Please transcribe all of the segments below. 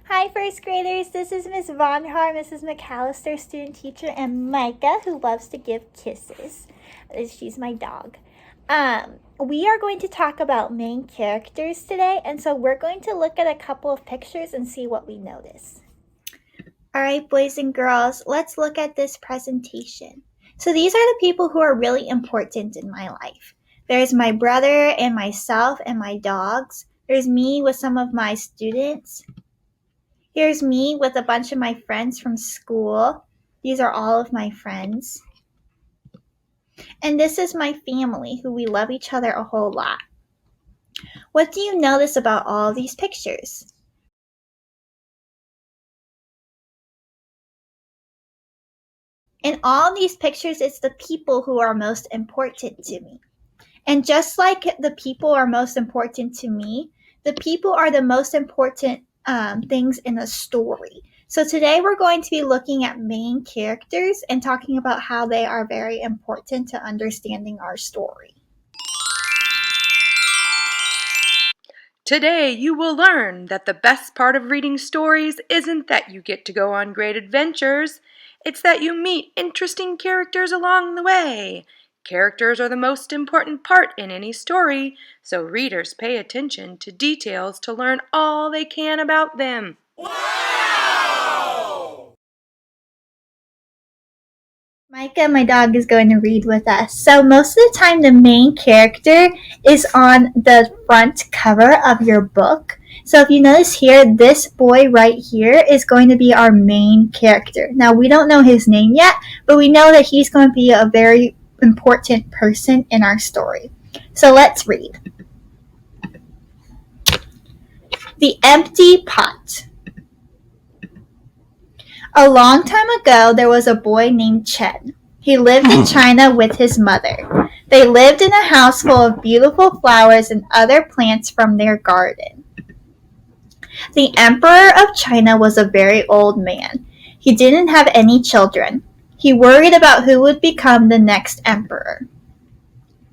Hi, first graders. This is Miss Von Har, Mrs. McAllister, student teacher, and Micah, who loves to give kisses. She's my dog. We are going to talk about main characters today, and so we're going to look at a couple of pictures and see what we notice. All right, boys and girls, let's look at this presentation. So these are the people who are really important in my life. There's my brother and myself and my dogs. There's me with some of my students. Here's me with a bunch of my friends from school. These are all of my friends. And this is my family, who we love each other a whole lot. What do you notice about all of these pictures? In all these pictures, it's the people who are most important to me. And just like the people are most important to me, the people are the most important things in a story. So today we're going to be looking at main characters and talking about how they are very important to understanding our story. Today you will learn that the best part of reading stories isn't that you get to go on great adventures, it's that you meet interesting characters along the way. Characters are the most important part in any story, so readers pay attention to details to learn all they can about them. Micah, my dog, is going to read with us. So most of the time the main character is on the front cover of your book. So if you notice here, this boy right here is going to be our main character. Now we don't know his name yet, but we know that he's going to be a very important person in our story. So let's read. The Empty Pot. A long time ago, there was a boy named Chen. He lived in China with his mother. They lived in a house full of beautiful flowers and other plants from their garden. The Emperor of China was a very old man. He didn't have any children. He worried about who would become the next emperor.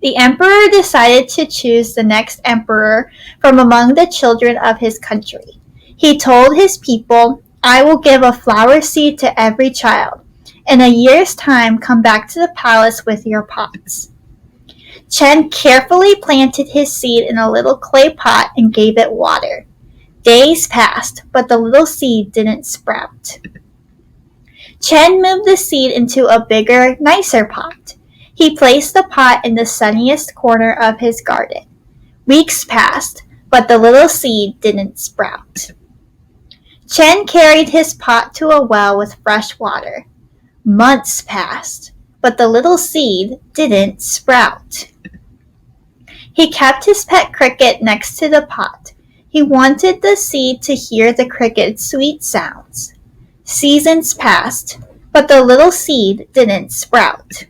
The emperor decided to choose the next emperor from among the children of his country. He told his people, "I will give a flower seed to every child. In a year's time, come back to the palace with your pots." Chen carefully planted his seed in a little clay pot and gave it water. Days passed, but the little seed didn't sprout. Chen moved the seed into a bigger, nicer pot. He placed the pot in the sunniest corner of his garden. Weeks passed, but the little seed didn't sprout. Chen carried his pot to a well with fresh water. Months passed, but the little seed didn't sprout. He kept his pet cricket next to the pot. He wanted the seed to hear the cricket's sweet sounds. Seasons passed, but the little seed didn't sprout.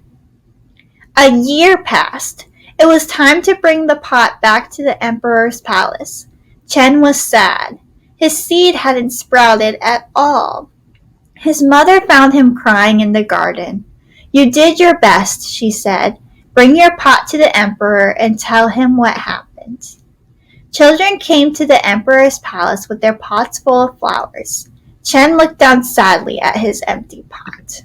A year passed. It was time to bring the pot back to the emperor's palace. Chen was sad. His seed hadn't sprouted at all. His mother found him crying in the garden. "You did your best," she said. "Bring your pot to the emperor and tell him what happened." Children came to the emperor's palace with their pots full of flowers. Chen looked down sadly at his empty pot.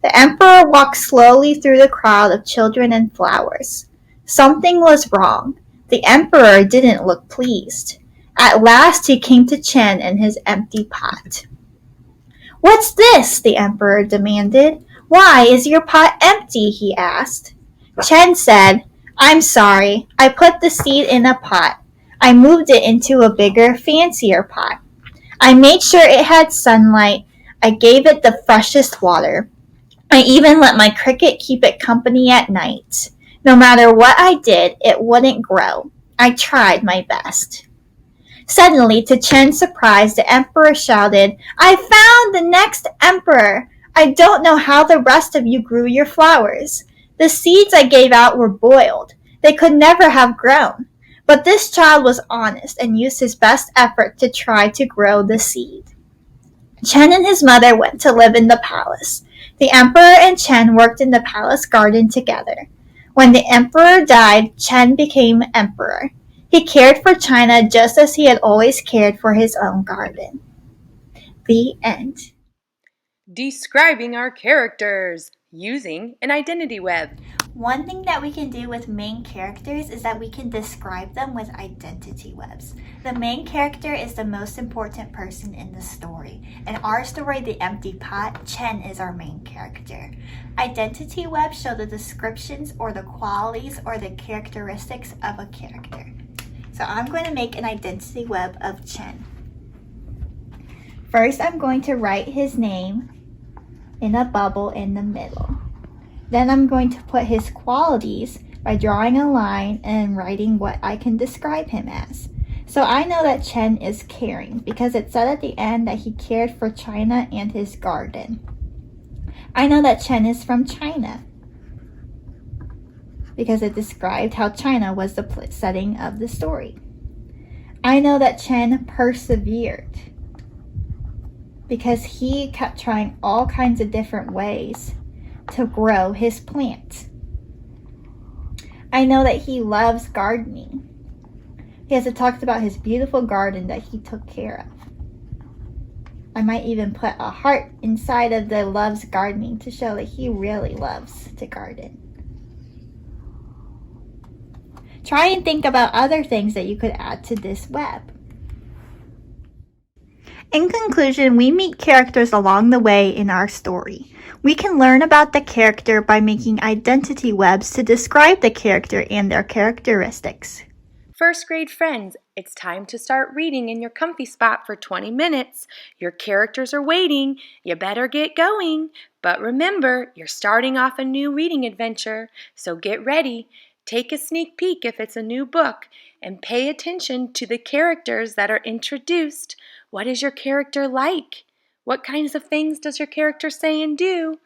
The emperor walked slowly through the crowd of children and flowers. Something was wrong. The emperor didn't look pleased. At last he came to Chen and his empty pot. "What's this?" the emperor demanded. "Why is your pot empty?" he asked. Chen said, "I'm sorry. I put the seed in a pot. I moved it into a bigger, fancier pot. I made sure it had sunlight. I gave it the freshest water. I even let my cricket keep it company at night. No matter what I did, it wouldn't grow. I tried my best." Suddenly, to Chen's surprise, the emperor shouted, "I found the next emperor! I don't know how the rest of you grew your flowers. The seeds I gave out were boiled. They could never have grown. But this child was honest and used his best effort to try to grow the seed." Chen and his mother went to live in the palace. The emperor and Chen worked in the palace garden together. When the emperor died, Chen became emperor. He cared for China just as he had always cared for his own garden. The end. Describing our characters using an identity web. One thing that we can do with main characters is that we can describe them with identity webs. The main character is the most important person in the story. In our story, The Empty Pot, Chen is our main character. Identity webs show the descriptions or the qualities or the characteristics of a character. So I'm going to make an identity web of Chen. First, I'm going to write his name in a bubble in the middle. Then I'm going to put his qualities by drawing a line and writing what I can describe him as. So I know that Chen is caring because it said at the end that he cared for China and his garden. I know that Chen is from China because it described how China was the setting of the story. I know that Chen persevered because he kept trying all kinds of different ways to grow his plants. I know that he loves gardening. He has talked about his beautiful garden that he took care of. I might even put a heart inside of the loves gardening to show that he really loves to garden. Try and think about other things that you could add to this web. In conclusion, we meet characters along the way in our story. We can learn about the character by making identity webs to describe the character and their characteristics. First grade friends, it's time to start reading in your comfy spot for 20 minutes. Your characters are waiting. You better get going. But remember, you're starting off a new reading adventure, so get ready. Take a sneak peek if it's a new book, and pay attention to the characters that are introduced. What is your character like? What kinds of things does your character say and do?